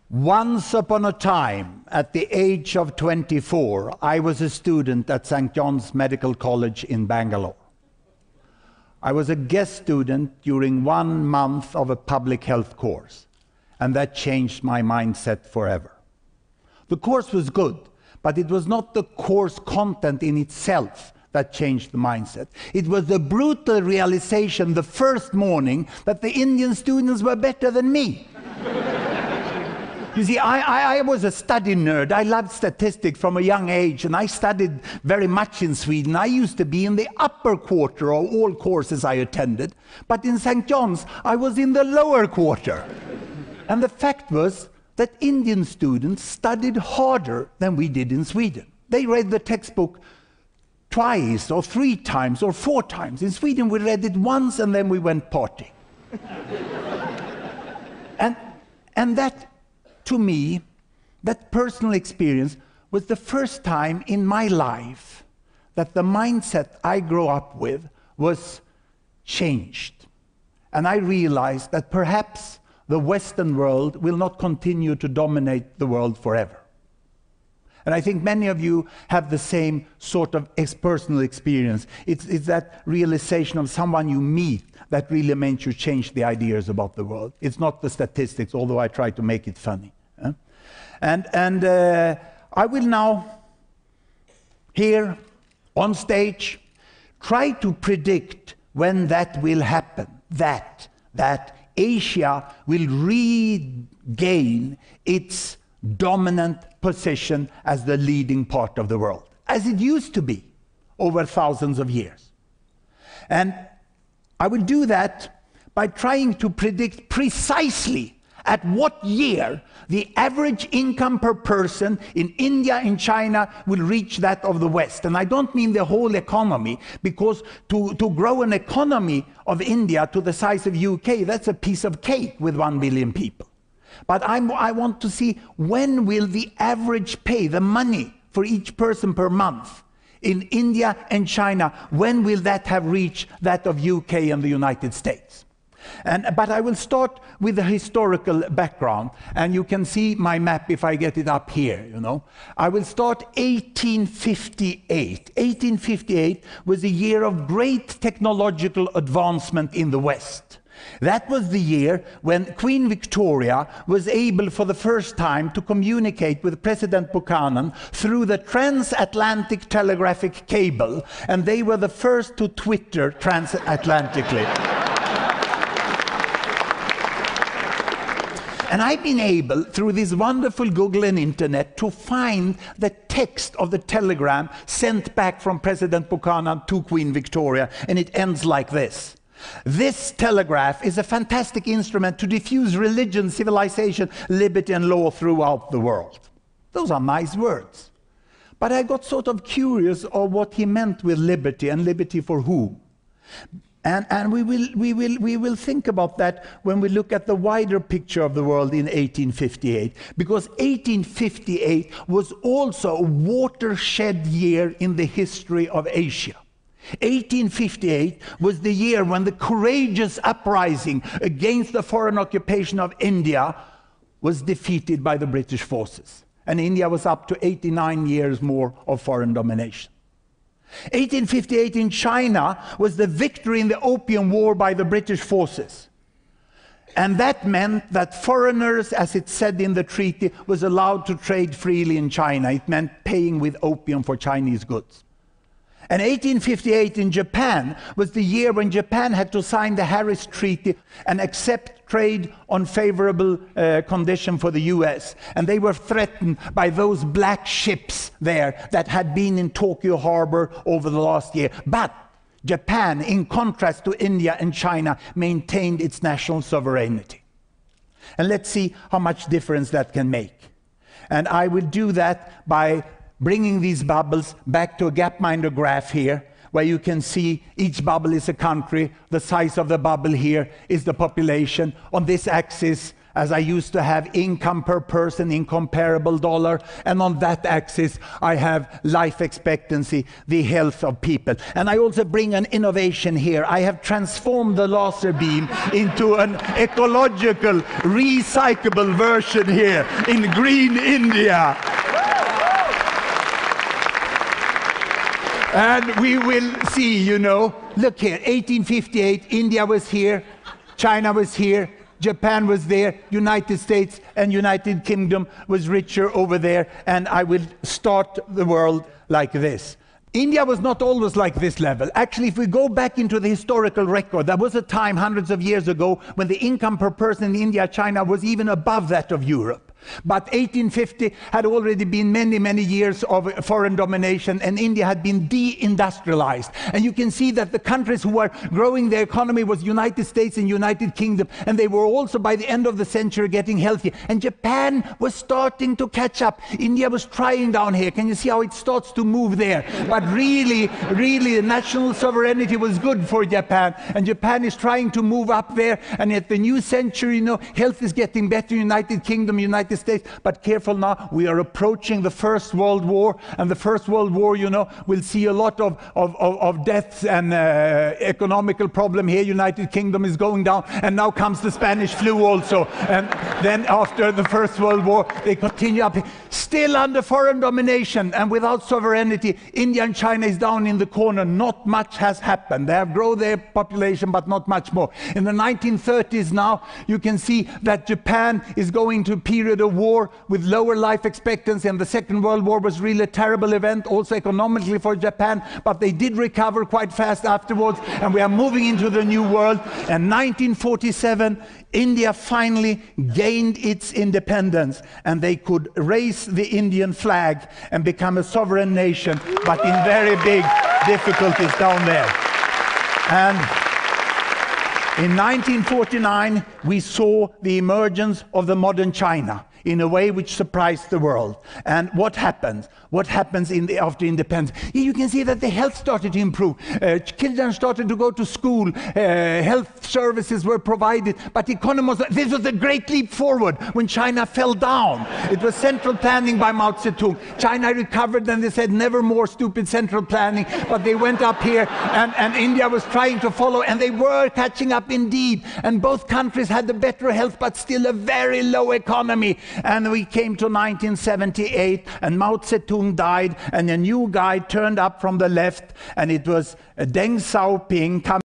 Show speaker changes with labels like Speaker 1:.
Speaker 1: Once upon a time, at the age of 24, I was a student at St. John's Medical College in Bangalore. I was a guest student during 1 month of a public health course, and that changed my mindset forever. The course was good, but it was not the course content in itself that changed the mindset. It was the brutal realization the first morning that the Indian students were better than me. You see, I was a study nerd. I loved statistics from a young age, and I studied very much in Sweden. I used to be in the upper quarter of all courses I attended, but in St. John's, I was in the lower quarter. And the fact was that Indian students studied harder than we did in Sweden. They read the textbook twice, or 3 times, or 4 times. In Sweden, we read it once, and then we went partying. and that, to me, that personal experience was the first time in my life that the mindset I grew up with was changed. And I realized that perhaps the Western world will not continue to dominate the world forever. And I think many of you have the same sort of personal experience. It's that realization of someone you meet that really makes you change the ideas about the world. It's not the statistics, although I try to make it funny. And I will now, here on stage, try to predict when that will happen, that Asia will regain its dominant position as the leading part of the world, as it used to be over thousands of years. And I will do that by trying to predict precisely at what year the average income per person in India and China will reach that of the West. And I don't mean the whole economy, because to grow an economy of India to the size of UK, that's a piece of cake with 1 billion people. But I want to see when will the average pay, the money for each person per month in India and China, when will that have reached that of UK and the United States? But I will start with the historical background, and you can see my map if I get it up here, you know. I will start 1858. 1858 was a year of great technological advancement in the West. That was the year when Queen Victoria was able for the first time to communicate with President Buchanan through the transatlantic telegraphic cable, and they were the first to Twitter transatlantically. And I've been able, through this wonderful Google and internet, to find the text of the telegram sent back from President Buchanan to Queen Victoria, and it ends like this. This telegraph is a fantastic instrument to diffuse religion, civilization, liberty and law throughout the world. Those are nice words. But I got sort of curious of what he meant with liberty, and liberty for whom. And we will think about that when we look at the wider picture of the world in 1858, because 1858 was also a watershed year in the history of Asia. 1858 was the year when the courageous uprising against the foreign occupation of India was defeated by the British forces, and India was up to 89 years more of foreign domination. 1858 in China was the victory in the Opium War by the British forces. And that meant that foreigners, as it said in the treaty, was allowed to trade freely in China. It meant paying with opium for Chinese goods. And 1858 in Japan was the year when Japan had to sign the Harris Treaty and accept trade on favorable condition for the US. And they were threatened by those black ships there that had been in Tokyo Harbor over the last year. But Japan, in contrast to India and China, maintained its national sovereignty. And let's see how much difference that can make. And I will do that by bringing these bubbles back to a Gapminder graph here, where you can see each bubble is a country. The size of the bubble here is the population. On this axis, as I used to have, income per person in comparable dollar, and on that axis I have life expectancy, the health of people. And I also bring an innovation here. I have transformed the laser beam into an ecological, recyclable version here in green India. And we will see, you know, look here, 1858, India was here, China was here, Japan was there, United States and United Kingdom was richer over there, and I will start the world like this. India was not always like this level. Actually, if we go back into the historical record, there was a time hundreds of years ago when the income per person in India, China was even above that of Europe. But 1850 had already been many, many years of foreign domination, and India had been deindustrialized. And you can see that the countries who were growing their economy was United States and United Kingdom, and they were also by the end of the century getting healthy. And Japan was starting to catch up. India was trying down here. Can you see how it starts to move there? But really, the national sovereignty was good for Japan, and Japan is trying to move up there. And at the new century, you know, health is getting better, United Kingdom, United States, but careful now, we are approaching the First World War, and the First World War, you know, will see a lot of deaths and economical problem here. United Kingdom is going down, and now comes the Spanish flu also, and then after the First World War, they continue up, still under foreign domination and without sovereignty. India and China is down in the corner. Not much has happened. They have grown their population, but not much more. In the 1930s now, you can see that Japan is going to a period of war with lower life expectancy, and the Second World War was really a terrible event, also economically for Japan, but they did recover quite fast afterwards, and we are moving into the new world. And 1947, India finally gained its independence, and they could raise the Indian flag and become a sovereign nation, but in very big difficulties down there. And in 1949, we saw the emergence of the modern China in a way which surprised the world. And what happens? What happens after independence? You can see that the health started to improve. Children started to go to school. Health services were provided. But this was a great leap forward when China fell down. It was central planning by Mao Zedong. China recovered, and they said, never more stupid central planning. But they went up here, and India was trying to follow, and they were catching up indeed. And both countries had the better health, but still a very low economy. And we came to 1978, and Mao Zedong died, and a new guy turned up from the left, and it was Deng Xiaoping coming